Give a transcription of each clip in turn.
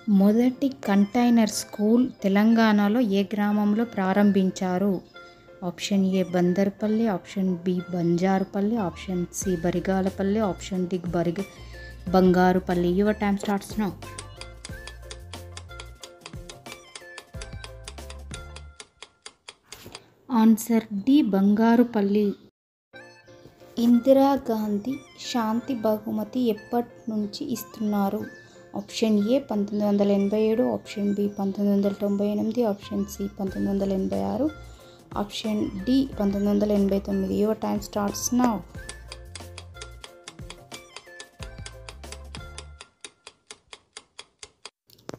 మొదటి container school తెలంగాణలో ఏ గ్రామంలో ప్రారంభించారు? Option A Bandarpalli, option B Banjarupalli, option C Barigalapalli, option D Bangarupalli. Your time starts now. Answer D Bangarupalli. Indira Gandhi శాంతి బహుమతి ఎప్పటి నుంచి ఇస్తున్నారు? Option A 1987, option B 1998, option C 1986, option D 1989. Your time starts now.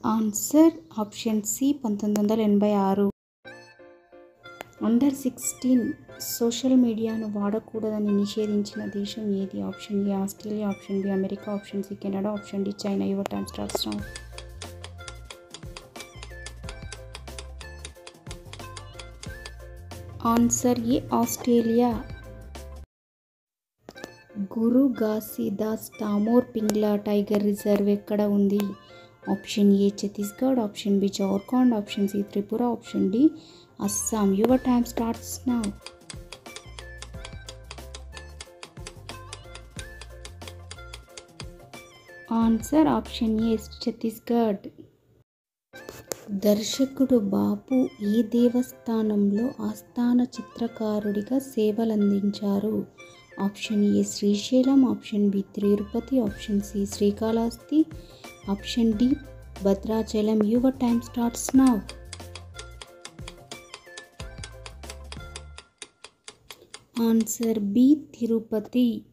Answer option C 1986. Under 16 social మీడియాను వాడకూడదని నిషేధించిన దేశం ఏది? Option A Australia, option B America, option C Canada, option D China. Your time starts now. Answer A Australia. Guru Ghasidas Tamor Pingla tiger reserve ఎక్కడ ఉంది? Option A Chhattisgarh, option B Jharkhand, option C Tripura, option D Assam. Your time starts now. Answer option A Chhattisgarh. దర్శకుడు బాపు ఏ దేవస్థానంలో ఆస్థాన చిత్రకారుడిగా సేవలందించారు? Option A Srisailam, option B Tirupati, option C Srikalahasti, option D Bhadrachalam. Your time starts now. Answer B Tirupati.